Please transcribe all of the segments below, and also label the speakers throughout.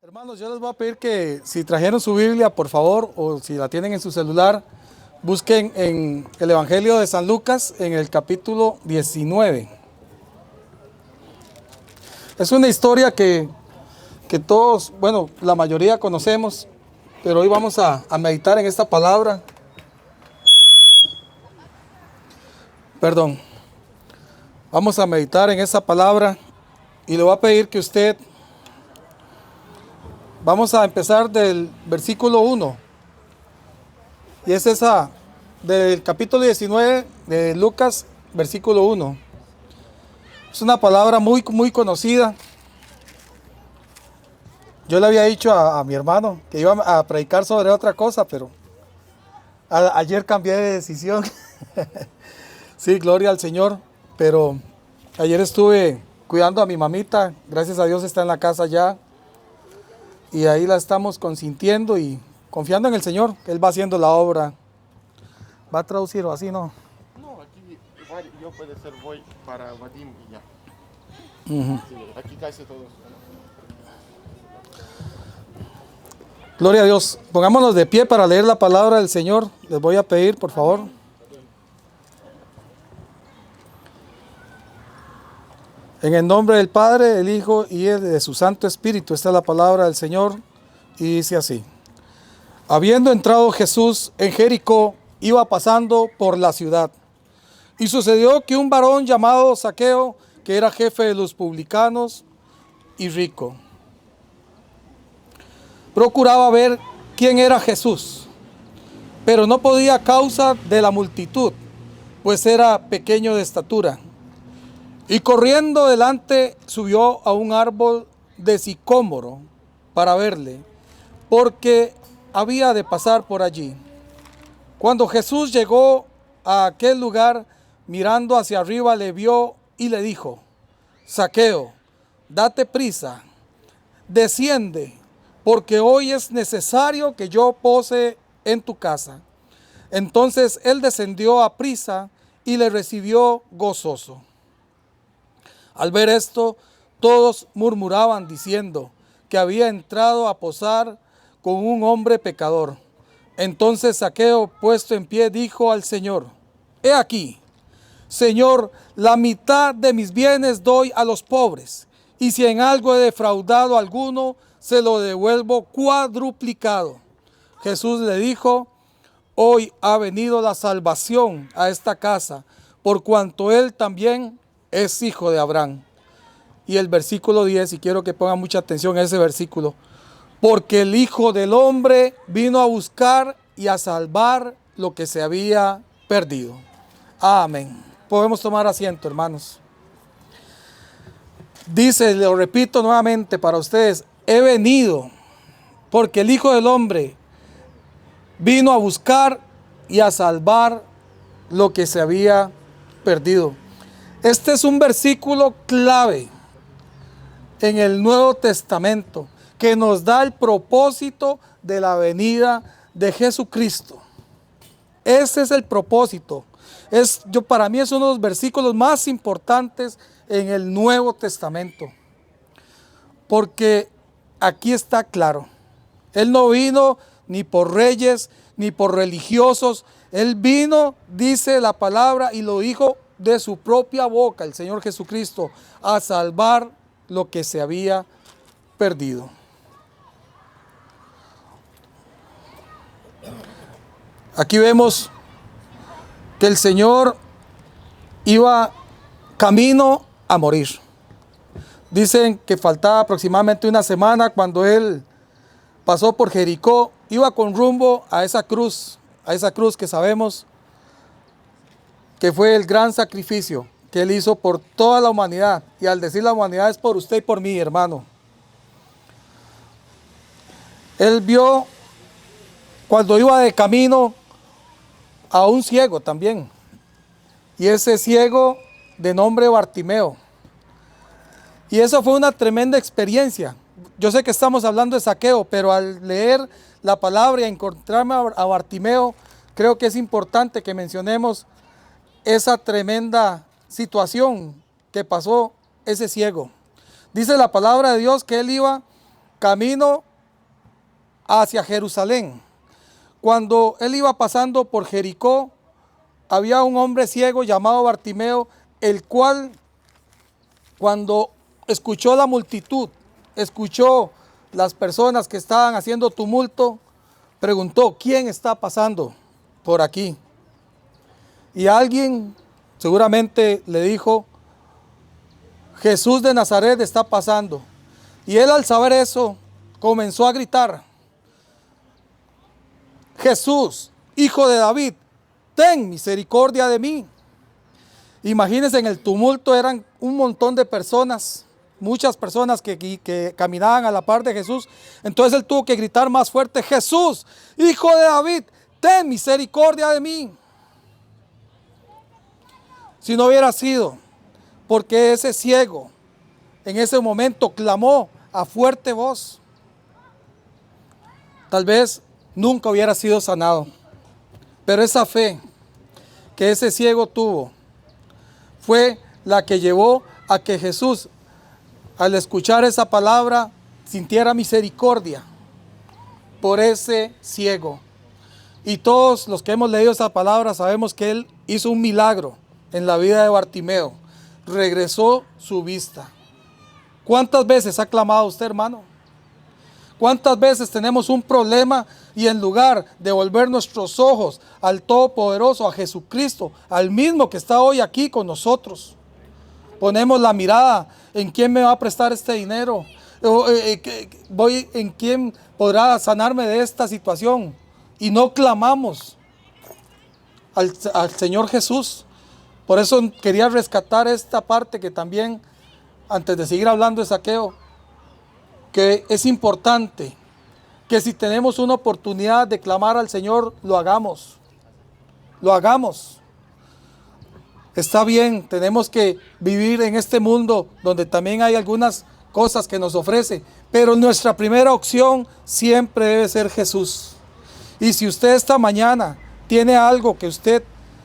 Speaker 1: Hermanos, yo les voy a pedir que si trajeron su Biblia, por favor, o si la tienen en su celular, busquen en el Evangelio de San Lucas, en el capítulo 19. Es una historia que todos, bueno, la mayoría conocemos, pero hoy vamos a meditar en esta palabra. Perdón. Vamos a meditar en esa palabra y le voy a pedir que usted... Vamos a empezar del versículo 1. Y es esa, del capítulo 19 de Lucas, versículo 1. Es una palabra muy conocida. Yo le había dicho a mi hermano que iba a predicar sobre otra cosa, pero ayer cambié de decisión. Sí, gloria al Señor. Pero ayer estuve cuidando a mi mamita. Gracias a Dios está en la casa ya. Y ahí la estamos consintiendo y confiando en el Señor, que Él va haciendo la obra. ¿Va a traducir o así, no?
Speaker 2: No, aquí igual yo puede ser voy para Vadim y ya. Sí, aquí casi todos.
Speaker 1: Gloria a Dios. Pongámonos de pie para leer la palabra del Señor. Les voy a pedir, por favor. En el nombre del Padre, del Hijo y de su Santo Espíritu. Esta es la palabra del Señor y dice así. Habiendo entrado Jesús en Jericó, iba pasando por la ciudad. Y sucedió que un varón llamado Zaqueo, que era jefe de los publicanos y rico, procuraba ver quién era Jesús, pero no podía a causa de la multitud, pues era pequeño de estatura. Y corriendo delante subió a un árbol de sicómoro para verle, porque había de pasar por allí. Cuando Jesús llegó a aquel lugar, mirando hacia arriba, le vio y le dijo: Zaqueo, date prisa, desciende, porque hoy es necesario que yo pose en tu casa. Entonces él descendió a prisa y le recibió gozoso. Al ver esto, todos murmuraban diciendo que había entrado a posar con un hombre pecador. Entonces Zaqueo, puesto en pie, dijo al Señor: He aquí, Señor, la mitad de mis bienes doy a los pobres, y si en algo he defraudado a alguno, se lo devuelvo cuadruplicado. Jesús le dijo: Hoy ha venido la salvación a esta casa, por cuanto él también es hijo de Abraham. Y el versículo 10, y quiero que pongan mucha atención a ese versículo. Porque el Hijo del Hombre vino a buscar y a salvar lo que se había perdido. Amén. Podemos tomar asiento, hermanos. Dice, lo repito nuevamente para ustedes, he venido porque el Hijo del Hombre vino a buscar y a salvar lo que se había perdido. Este es un versículo clave en el Nuevo Testamento que nos da el propósito de la venida de Jesucristo. Ese es el propósito. Para mí es uno de los versículos más importantes en el Nuevo Testamento. Porque aquí está claro. Él no vino ni por reyes ni por religiosos. Él vino, dice la palabra, y lo dijo de su propia boca, el Señor Jesucristo, a salvar lo que se había perdido. Aquí vemos que el Señor iba camino a morir. Dicen que faltaba aproximadamente una semana cuando Él pasó por Jericó, iba con rumbo a esa cruz que sabemos que fue el gran sacrificio que Él hizo por toda la humanidad. Y al decir la humanidad es por usted y por mí, hermano. Él vio cuando iba de camino a un ciego también. Y ese ciego de nombre Bartimeo. Y eso fue una tremenda experiencia. Yo sé que estamos hablando de Zaqueo, pero al leer la palabra y encontrarme a Bartimeo, creo que es importante que mencionemos esa tremenda situación que pasó ese ciego. Dice la palabra de Dios que él iba camino hacia Jerusalén. Cuando él iba pasando por Jericó, había un hombre ciego llamado Bartimeo, el cual, cuando escuchó la multitud, escuchó las personas que estaban haciendo tumulto, preguntó: ¿quién está pasando por aquí? Y alguien seguramente le dijo: Jesús de Nazaret está pasando. Y él, al saber eso, comenzó a gritar: Jesús, hijo de David, ten misericordia de mí. Imagínense, en el tumulto eran un montón de personas, muchas personas que caminaban a la par de Jesús. Entonces él tuvo que gritar más fuerte: Jesús, hijo de David, ten misericordia de mí. Si no hubiera sido porque ese ciego en ese momento clamó a fuerte voz, tal vez nunca hubiera sido sanado. Pero esa fe que ese ciego tuvo fue la que llevó a que Jesús, al escuchar esa palabra, sintiera misericordia por ese ciego. Y todos los que hemos leído esa palabra sabemos que él hizo un milagro en la vida de Bartimeo. Regresó su vista. ¿Cuántas veces ha clamado usted, hermano? ¿Cuántas veces tenemos un problema y en lugar de volver nuestros ojos al Todopoderoso, a Jesucristo, al mismo que está hoy aquí con nosotros, ponemos la mirada en quién me va a prestar este dinero? ¿En quién podrá sanarme de esta situación? Y no clamamos al Señor Jesús. Por eso quería rescatar esta parte que también, antes de seguir hablando de Zaqueo, que es importante que si tenemos una oportunidad de clamar al Señor, lo hagamos. Lo hagamos. Está bien, tenemos que vivir en este mundo donde también hay algunas cosas que nos ofrece, pero nuestra primera opción siempre debe ser Jesús. Y si usted esta mañana tiene algo que usted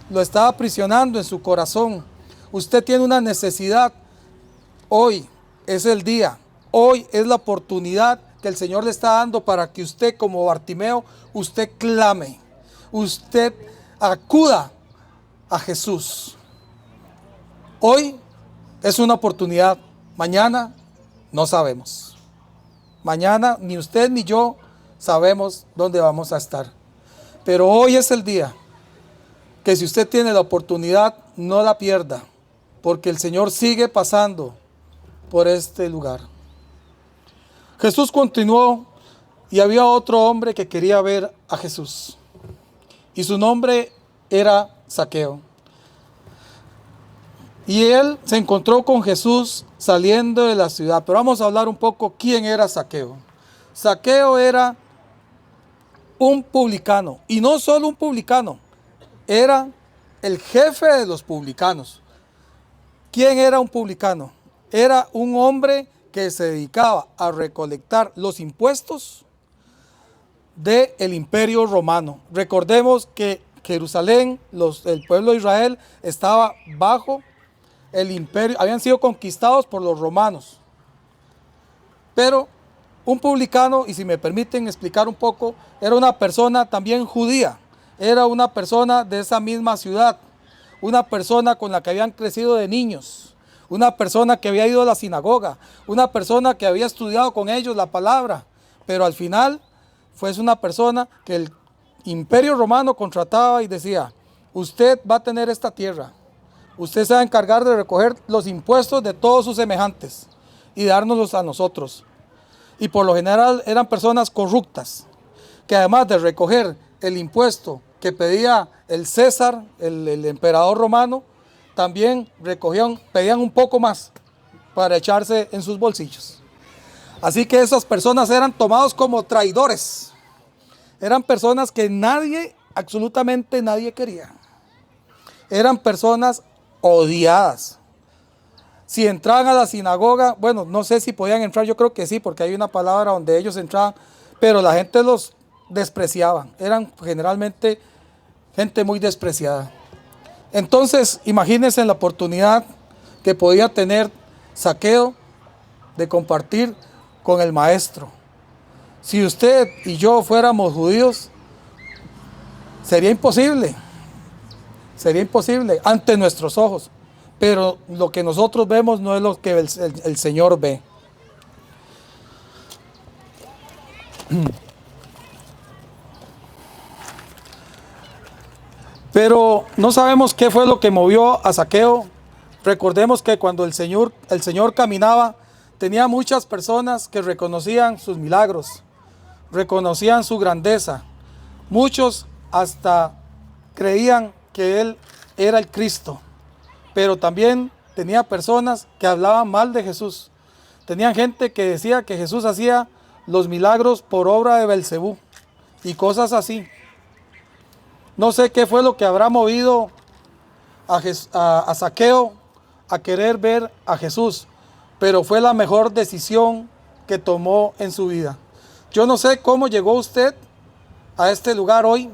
Speaker 1: lo está aprisionando en su corazón, usted tiene una necesidad, hoy es el día. Hoy es la oportunidad que el Señor le está dando para que usted, como Bartimeo, usted clame, usted acuda a Jesús. Hoy es una oportunidad, mañana no sabemos. Mañana ni usted ni yo sabemos dónde vamos a estar. Pero hoy es el día que, si usted tiene la oportunidad, no la pierda, porque el Señor sigue pasando por este lugar. Jesús continuó y había otro hombre que quería ver a Jesús. Y su nombre era Zaqueo. Y él se encontró con Jesús saliendo de la ciudad. Pero vamos a hablar un poco quién era Zaqueo. Zaqueo era un publicano. Y no solo un publicano, era el jefe de los publicanos. ¿Quién era un publicano? Era un hombre que se dedicaba a recolectar los impuestos del Imperio Romano. Recordemos que Jerusalén, el pueblo de Israel, estaba bajo el imperio, habían sido conquistados por los romanos. Pero un publicano, y si me permiten explicar un poco, era una persona también judía, era una persona de esa misma ciudad, una persona con la que habían crecido de niños, una persona que había ido a la sinagoga, una persona que había estudiado con ellos la palabra, pero al final fue una persona que el Imperio Romano contrataba y decía: usted va a tener esta tierra, usted se va a encargar de recoger los impuestos de todos sus semejantes y dárnoslos a nosotros. Y por lo general eran personas corruptas, que además de recoger el impuesto que pedía el César, el emperador romano, también pedían un poco más para echarse en sus bolsillos. Así que esas personas eran tomados como traidores. Eran personas que absolutamente nadie quería. Eran personas odiadas. Si entraban a la sinagoga, bueno, no sé si podían entrar, yo creo que sí, porque hay una palabra donde ellos entraban, pero la gente los despreciaba. Eran generalmente gente muy despreciada. Entonces, imagínense la oportunidad que podía tener Zaqueo de compartir con el maestro, Si usted y yo fuéramos judíos, sería imposible ante nuestros ojos. Pero lo que nosotros vemos no es lo que el Señor ve. Pero no sabemos qué fue lo que movió a Zaqueo. Recordemos que cuando el Señor caminaba, tenía muchas personas que reconocían sus milagros, reconocían su grandeza. Muchos hasta creían que Él era el Cristo, pero también tenía personas que hablaban mal de Jesús. Tenían gente que decía que Jesús hacía los milagros por obra de Belcebú y cosas así. No sé qué fue lo que habrá movido a Zaqueo a querer ver a Jesús, pero fue la mejor decisión que tomó en su vida. Yo no sé cómo llegó usted a este lugar hoy,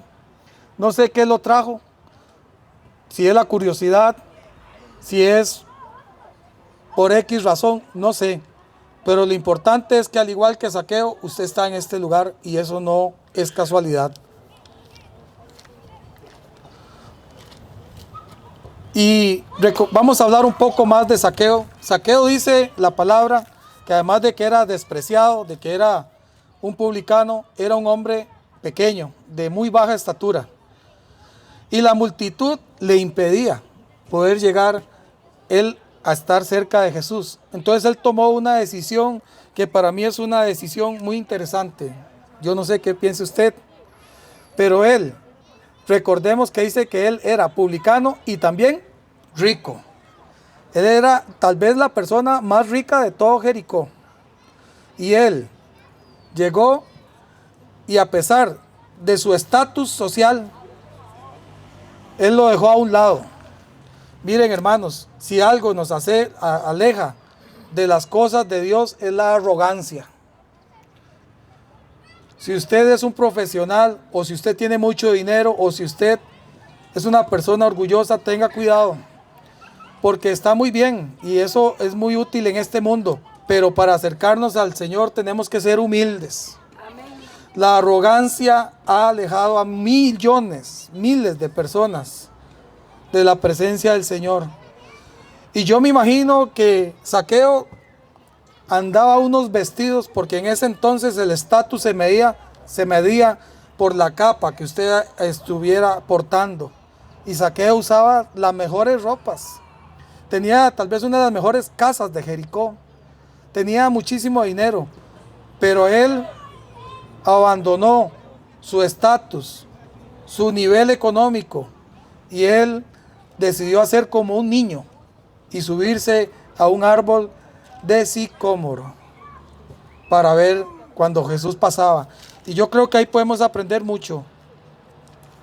Speaker 1: no sé qué lo trajo, si es la curiosidad, si es por X razón, no sé, pero lo importante es que al igual que Zaqueo, usted está en este lugar y eso no es casualidad. Y vamos a hablar un poco más de Zaqueo. Zaqueo dice la palabra que además de que era despreciado, de que era un publicano, era un hombre pequeño, de muy baja estatura. Y la multitud le impedía poder llegar él a estar cerca de Jesús. Entonces él tomó una decisión que para mí es una decisión muy interesante. Yo no sé qué piense usted, pero él, recordemos que dice que él era publicano y también rico. Él era tal vez la persona más rica de todo Jericó. Y él llegó y a pesar de su estatus social, él lo dejó a un lado. Miren, hermanos, si algo nos aleja de las cosas de Dios es la arrogancia. Si usted es un profesional o si usted tiene mucho dinero o si usted es una persona orgullosa, tenga cuidado, porque está muy bien y eso es muy útil en este mundo, pero para acercarnos al Señor tenemos que ser humildes. Amén. La arrogancia ha alejado a miles de personas de la presencia del Señor. Y yo me imagino que Zaqueo andaba unos vestidos, porque en ese entonces el estatus se medía por la capa que usted estuviera portando. Y Zaqueo usaba las mejores ropas. Tenía tal vez una de las mejores casas de Jericó. Tenía muchísimo dinero, pero él abandonó su estatus, su nivel económico, y él decidió hacer como un niño y subirse a un árbol de sicómoro para ver cuando Jesús pasaba. Y yo creo que ahí podemos aprender mucho,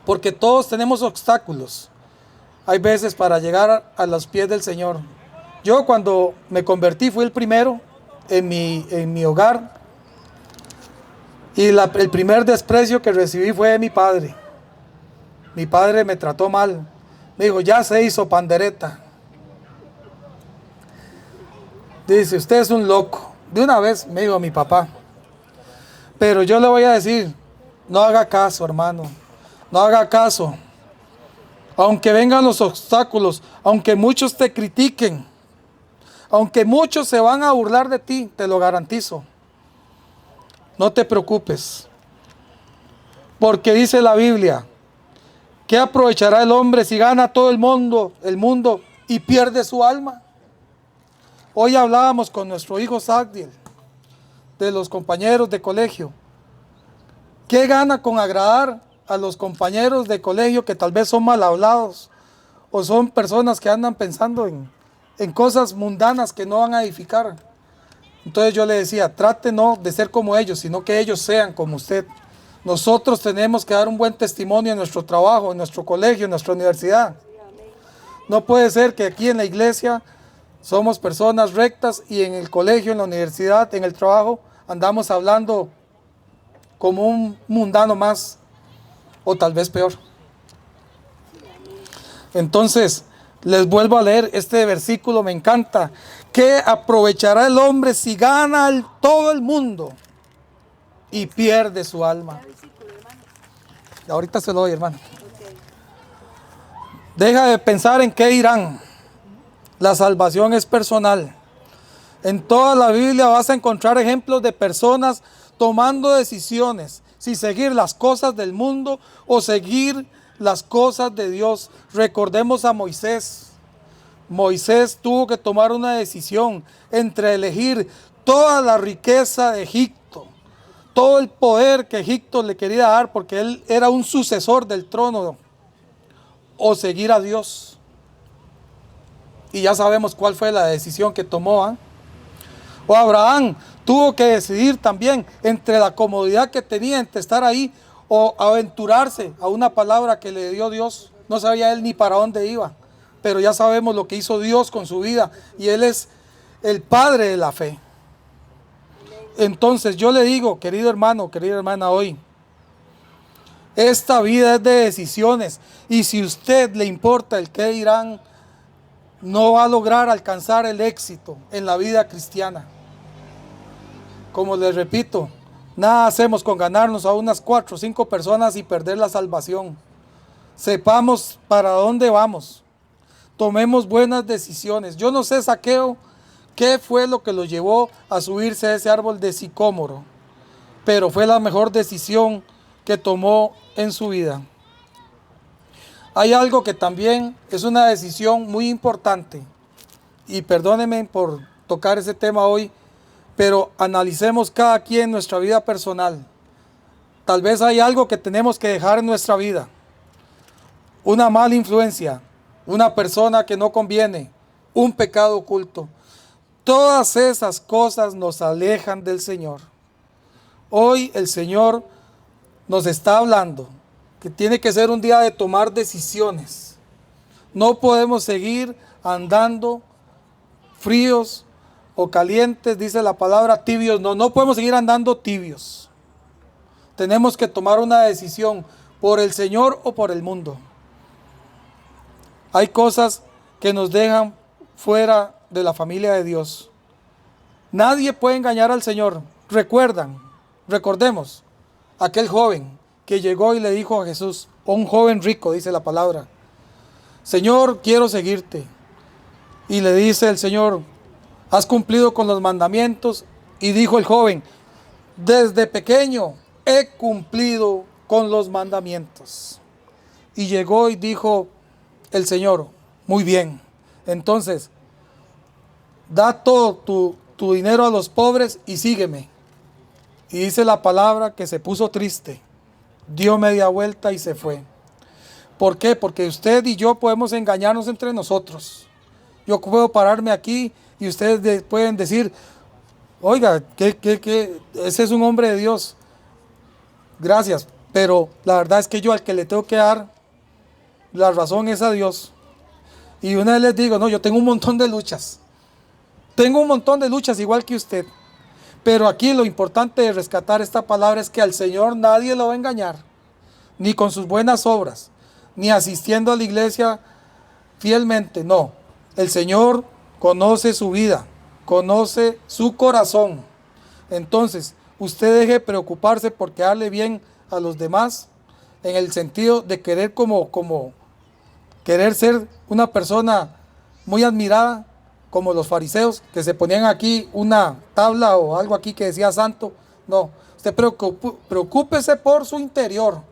Speaker 1: porque todos tenemos obstáculos. Hay veces para llegar a los pies del Señor. Yo cuando me convertí fui el primero en mi hogar, y el primer desprecio que recibí fue de mi padre. Mi padre me trató mal. Me dijo, ya se hizo pandereta. Dice, usted es un loco. De una vez me dijo mi papá. Pero yo le voy a decir, no haga caso, hermano. No haga caso. Aunque vengan los obstáculos, aunque muchos te critiquen, aunque muchos se van a burlar de ti, te lo garantizo. No te preocupes. Porque dice la Biblia, ¿qué aprovechará el hombre si gana todo el mundo y pierde su alma? Hoy hablábamos con nuestro hijo Sagdiel, de los compañeros de colegio. ¿Qué gana con agradar a los compañeros de colegio que tal vez son mal hablados o son personas que andan pensando en cosas mundanas que no van a edificar? Entonces yo le decía, trate no de ser como ellos, sino que ellos sean como usted. Nosotros tenemos que dar un buen testimonio en nuestro trabajo, en nuestro colegio, en nuestra universidad. No puede ser que aquí en la iglesia somos personas rectas y en el colegio, en la universidad, en el trabajo, andamos hablando como un mundano más, o tal vez peor. Entonces, les vuelvo a leer este versículo, me encanta. ¿Qué aprovechará el hombre si gana todo el mundo y pierde su alma. Ahorita se lo doy, hermano. Deja de pensar en qué dirán. La salvación es personal. En toda la Biblia vas a encontrar ejemplos de personas tomando decisiones, si seguir las cosas del mundo o seguir las cosas de Dios. Recordemos a Moisés. Moisés tuvo que tomar una decisión entre elegir toda la riqueza de Egipto, todo el poder que Egipto le quería dar porque él era un sucesor del trono, o seguir a Dios. Y ya sabemos cuál fue la decisión que tomó, ¿eh? O Abraham tuvo que decidir también entre la comodidad que tenía entre estar ahí o aventurarse a una palabra que le dio Dios. No sabía él ni para dónde iba, pero ya sabemos lo que hizo Dios con su vida y él es el padre de la fe. Entonces yo le digo, querido hermano, querida hermana, hoy, esta vida es de decisiones y si a usted le importa el qué dirán, no va a lograr alcanzar el éxito en la vida cristiana. Como les repito, nada hacemos con ganarnos a unas 4 o 5 personas y perder la salvación. Sepamos para dónde vamos. Tomemos buenas decisiones. Yo no sé, Zaqueo, qué fue lo que lo llevó a subirse a ese árbol de sicómoro, pero fue la mejor decisión que tomó en su vida. Hay algo que también es una decisión muy importante, y perdónenme por tocar ese tema hoy, pero analicemos cada quien nuestra vida personal. Tal vez hay algo que tenemos que dejar en nuestra vida. Una mala influencia, una persona que no conviene, un pecado oculto. Todas esas cosas nos alejan del Señor. Hoy el Señor nos está hablando que tiene que ser un día de tomar decisiones. No podemos seguir andando fríos o calientes, dice la palabra, tibios. No podemos seguir andando tibios. Tenemos que tomar una decisión por el Señor o por el mundo. Hay cosas que nos dejan fuera de la familia de Dios. Nadie puede engañar al Señor. Recordemos, aquel joven que llegó y le dijo a Jesús, un joven rico, dice la palabra, Señor, quiero seguirte. Y le dice el Señor, ¿has cumplido con los mandamientos? Y dijo el joven, desde pequeño he cumplido con los mandamientos. Y llegó y dijo el Señor, muy bien, entonces, da todo tu dinero a los pobres y sígueme. Y dice la palabra que se puso triste, dio media vuelta y se fue. ¿Por qué? Porque usted y yo podemos engañarnos entre nosotros. Yo puedo pararme aquí y ustedes pueden decir, oiga, ese es un hombre de Dios. Gracias, pero la verdad es que yo al que le tengo que dar la razón es a Dios. Y una vez les digo, no, yo tengo un montón de luchas. Tengo un montón de luchas igual que usted. Pero aquí lo importante de rescatar esta palabra es que al Señor nadie lo va a engañar. Ni con sus buenas obras, ni asistiendo a la iglesia fielmente. No, el Señor conoce su vida, conoce su corazón. Entonces, usted deje de preocuparse por quedarle bien a los demás, en el sentido de querer querer ser una persona muy admirada, como los fariseos, que se ponían aquí una tabla o algo aquí que decía santo. No, usted preocúpese por su interior,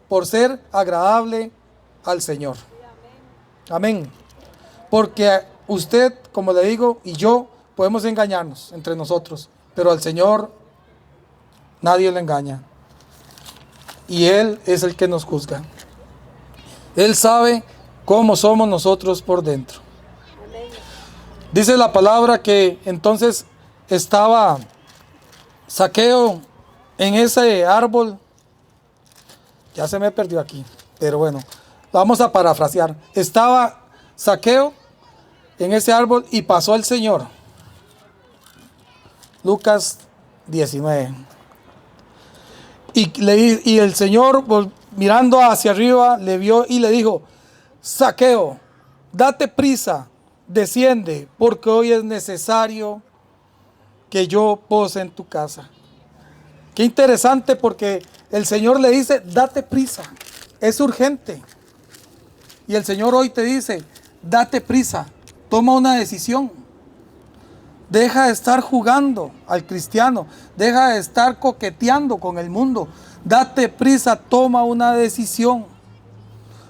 Speaker 1: por ser agradable al Señor. Amén. Porque usted, como le digo, y yo, podemos engañarnos entre nosotros, pero al Señor nadie le engaña. Y Él es el que nos juzga. Él sabe cómo somos nosotros por dentro. Dice la palabra que entonces estaba Zaqueo en ese árbol. Ya se me perdió aquí, pero bueno, vamos a parafrasear. Estaba Zaqueo en ese árbol y pasó el Señor. Lucas 19. Y el Señor, mirando hacia arriba, le vio y le dijo, Zaqueo, date prisa, desciende, porque hoy es necesario que yo pose en tu casa. Qué interesante, porque el Señor le dice, date prisa, es urgente. Y el Señor hoy te dice, date prisa, toma una decisión. Deja de estar jugando al cristiano, deja de estar coqueteando con el mundo. Date prisa, toma una decisión.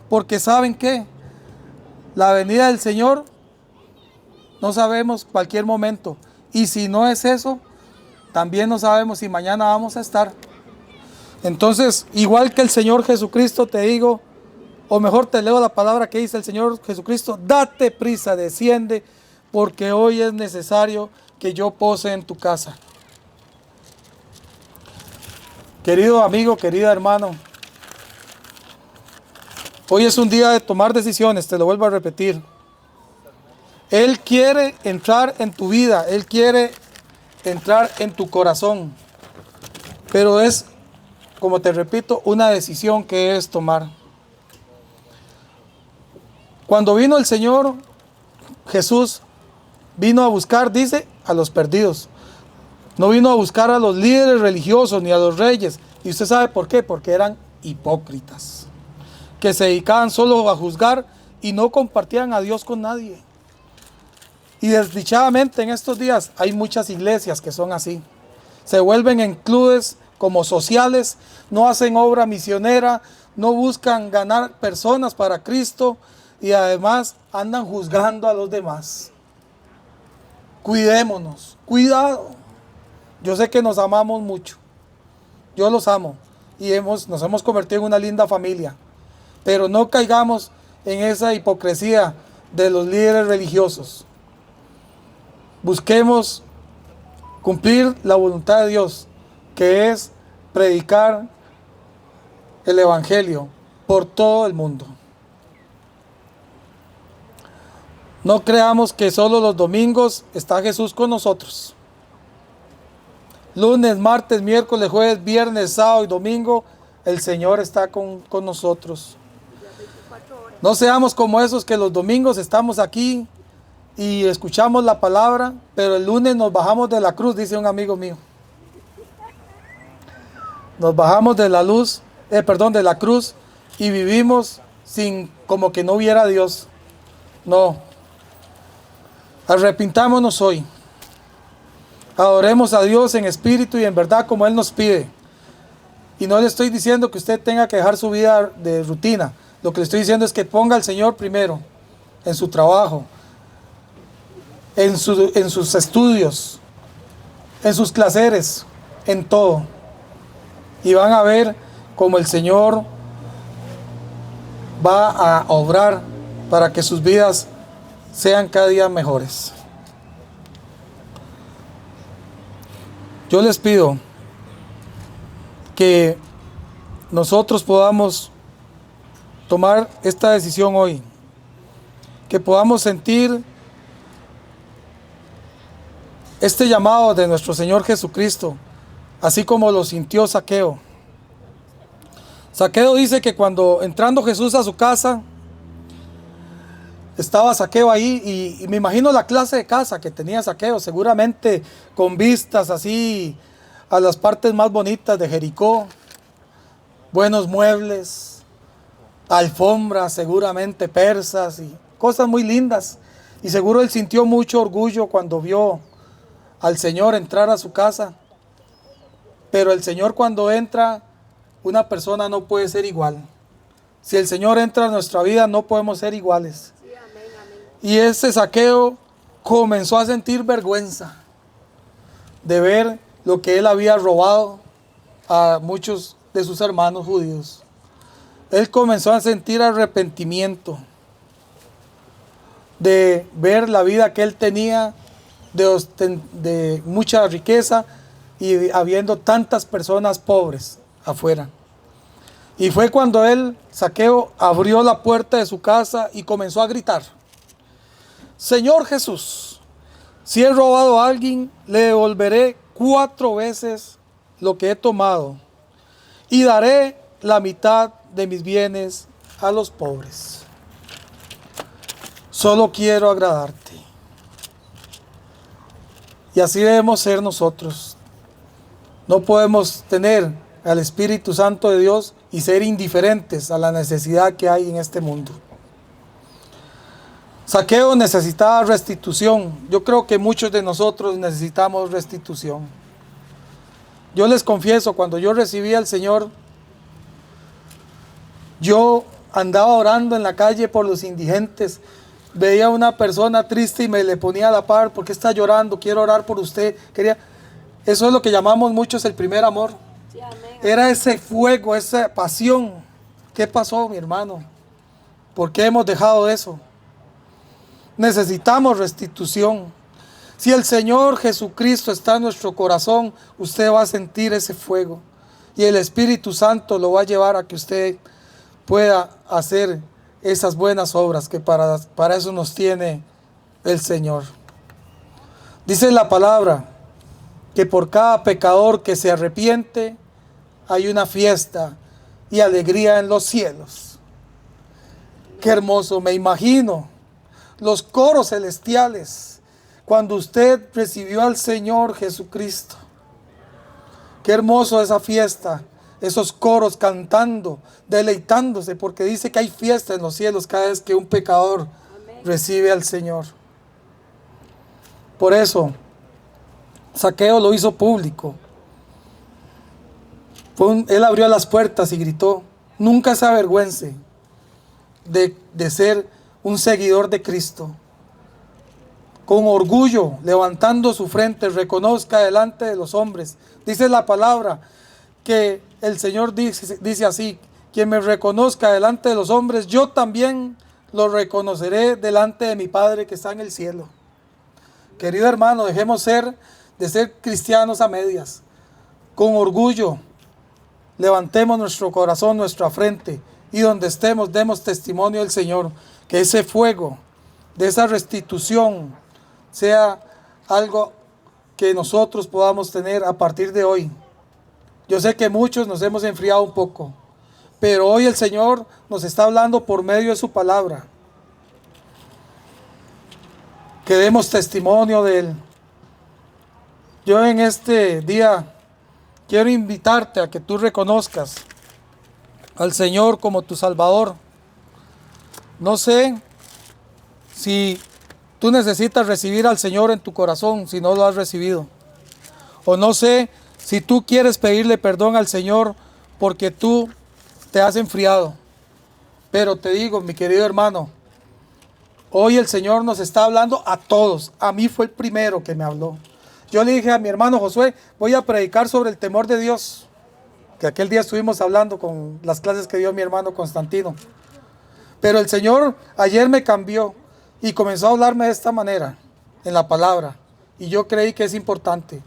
Speaker 1: Porque ¿saben qué? La venida del Señor no sabemos cualquier momento. Y si no es eso, también no sabemos si mañana vamos a estar. Entonces, igual que el Señor Jesucristo, te digo, o mejor te leo la palabra que dice el Señor Jesucristo, date prisa, desciende, porque hoy es necesario que yo pose en tu casa. Querido amigo, querida hermano, hoy es un día de tomar decisiones, te lo vuelvo a repetir. Él quiere entrar en tu vida, Él quiere entrar en tu corazón, pero es, como te repito, una decisión que es tomar. Cuando vino el Señor Jesús, vino a buscar, dice, a los perdidos. No vino a buscar a los líderes religiosos ni a los reyes. ¿Y usted sabe por qué? Porque eran hipócritas, que se dedicaban solo a juzgar y no compartían a Dios con nadie. Y desdichadamente en estos días hay muchas iglesias que son así. Se vuelven en clubes como sociales, no hacen obra misionera, no buscan ganar personas para Cristo y además andan juzgando a los demás. Cuidémonos, cuidado. Yo sé que nos amamos mucho, yo los amo y nos hemos convertido en una linda familia, pero no caigamos en esa hipocresía de los líderes religiosos. Busquemos cumplir la voluntad de Dios, que es predicar el Evangelio por todo el mundo. No creamos que solo los domingos está Jesús con nosotros. Lunes, martes, miércoles, jueves, viernes, sábado y domingo, el Señor está con nosotros. No seamos como esos que los domingos estamos aquí y escuchamos la palabra, pero el lunes nos bajamos de la cruz, dice un amigo mío. Nos bajamos de de la cruz y vivimos como que no hubiera Dios. No. Arrepintámonos hoy. Adoremos a Dios en espíritu y en verdad como Él nos pide. Y no le estoy diciendo que usted tenga que dejar su vida de rutina. Lo que le estoy diciendo es que ponga al Señor primero en su trabajo, en sus estudios, en sus placeres, en todo. Y van a ver cómo el Señor va a obrar para que sus vidas sean cada día mejores. Yo les pido que nosotros podamos tomar esta decisión hoy, que podamos sentir este llamado de nuestro Señor Jesucristo, así como lo sintió Zaqueo. Zaqueo dice que cuando entrando Jesús a su casa, estaba Zaqueo ahí y me imagino la clase de casa que tenía Zaqueo, seguramente con vistas así a las partes más bonitas de Jericó, buenos muebles, alfombras seguramente persas y cosas muy lindas. Y seguro él sintió mucho orgullo cuando vio al Señor entrar a su casa. Pero el Señor, cuando entra, una persona no puede ser igual. Si el Señor entra a nuestra vida, no podemos ser iguales. Y ese Zaqueo comenzó a sentir vergüenza de ver lo que él había robado a muchos de sus hermanos judíos. Él comenzó a sentir arrepentimiento de ver la vida que él tenía de mucha riqueza y habiendo tantas personas pobres afuera. Y fue cuando Zaqueo, abrió la puerta de su casa y comenzó a gritar: Señor Jesús, si he robado a alguien, le devolveré 4 veces lo que he tomado y daré la mitad de mis bienes a los pobres. Solo quiero agradarte. Y así debemos ser nosotros. No podemos tener al Espíritu Santo de Dios y ser indiferentes a la necesidad que hay en este mundo. Zaqueo necesitaba restitución. Yo creo que muchos de nosotros necesitamos restitución. Yo les confieso, cuando yo recibí al Señor, yo andaba orando en la calle por los indigentes. Veía a una persona triste y me le ponía a la par. ¿Por qué está llorando? Quiero orar por usted. Eso es lo que llamamos muchos el primer amor.
Speaker 3: Sí, amén.
Speaker 1: Era ese fuego, esa pasión. ¿Qué pasó, mi hermano? ¿Por qué hemos dejado eso? Necesitamos restitución. Si el Señor Jesucristo está en nuestro corazón, usted va a sentir ese fuego. Y el Espíritu Santo lo va a llevar a que usted pueda hacer esas buenas obras que para eso nos tiene el Señor. Dice la palabra que por cada pecador que se arrepiente hay una fiesta y alegría en los cielos. Qué hermoso, me imagino los coros celestiales cuando usted recibió al Señor Jesucristo. Qué hermoso esa fiesta, esos coros cantando, deleitándose, porque dice que hay fiesta en los cielos cada vez que un pecador recibe al Señor. Por eso, Zaqueo lo hizo público. Él abrió las puertas y gritó: nunca se avergüence de ser un seguidor de Cristo. Con orgullo, levantando su frente, reconozca delante de los hombres. Dice la palabra que el Señor dice así: quien me reconozca delante de los hombres, yo también lo reconoceré delante de mi Padre que está en el cielo. Querido hermano, dejemos de ser cristianos a medias. Con orgullo, levantemos nuestro corazón, nuestra frente, y donde estemos demos testimonio del Señor. Que ese fuego de esa restitución sea algo que nosotros podamos tener a partir de hoy. Yo sé que muchos nos hemos enfriado un poco, pero hoy el Señor nos está hablando por medio de su palabra. Que demos testimonio de Él. Yo en este día quiero invitarte a que tú reconozcas al Señor como tu Salvador. No sé si tú necesitas recibir al Señor en tu corazón, si no lo has recibido. O no sé si tú quieres pedirle perdón al Señor porque tú te has enfriado. Pero te digo, mi querido hermano, hoy el Señor nos está hablando a todos. A mí fue el primero que me habló. Yo le dije a mi hermano Josué: voy a predicar sobre el temor de Dios. Que aquel día estuvimos hablando con las clases que dio mi hermano Constantino. Pero el Señor ayer me cambió y comenzó a hablarme de esta manera, en la palabra. Y yo creí que es importante.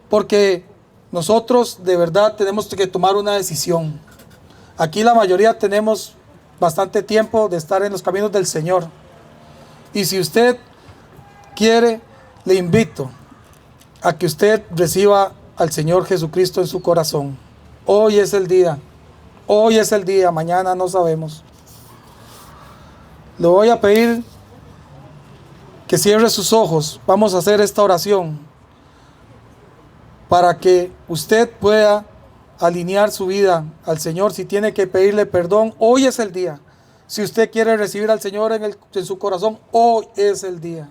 Speaker 1: Porque nosotros de verdad tenemos que tomar una decisión. Aquí la mayoría tenemos bastante tiempo de estar en los caminos del Señor. Y si usted quiere, le invito a que usted reciba al Señor Jesucristo en su corazón. Hoy es el día. Hoy es el día. Mañana no sabemos. Le voy a pedir que cierre sus ojos. Vamos a hacer esta oración para que usted pueda alinear su vida al Señor. Si tiene que pedirle perdón, hoy es el día. Si usted quiere recibir al Señor en su corazón, hoy es el día.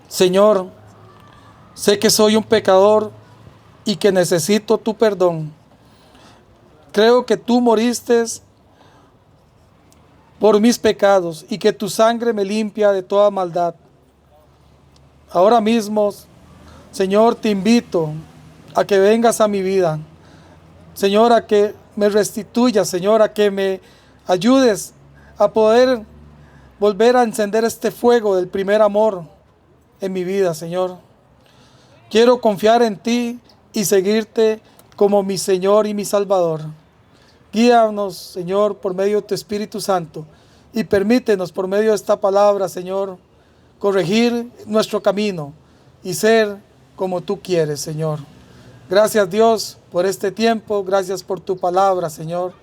Speaker 1: Señor, sé que soy un pecador y que necesito tu perdón. Creo que tú moriste por mis pecados y que tu sangre me limpia de toda maldad. Ahora mismo, Señor, te invito a que vengas a mi vida. Señor, a que me restituyas, Señor, a que me ayudes a poder volver a encender este fuego del primer amor en mi vida, Señor. Quiero confiar en ti y seguirte como mi Señor y mi Salvador. Guíanos, Señor, por medio de tu Espíritu Santo, y permítenos por medio de esta palabra, Señor, corregir nuestro camino y ser como tú quieres, Señor. Gracias, Dios, por este tiempo. Gracias por tu palabra, Señor.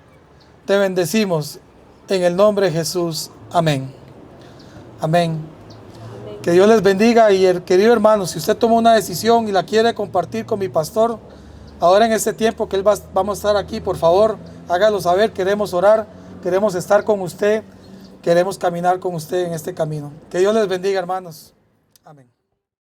Speaker 1: Te bendecimos en el nombre de Jesús. Amén. Amén.
Speaker 3: Amén.
Speaker 1: Que Dios les bendiga. Y el querido hermano, si usted toma una decisión y la quiere compartir con mi pastor, ahora en este tiempo que vamos a estar aquí, por favor, hágalo saber. Queremos orar, queremos estar con usted, queremos caminar con usted en este camino. Que Dios les bendiga, hermanos. Amén.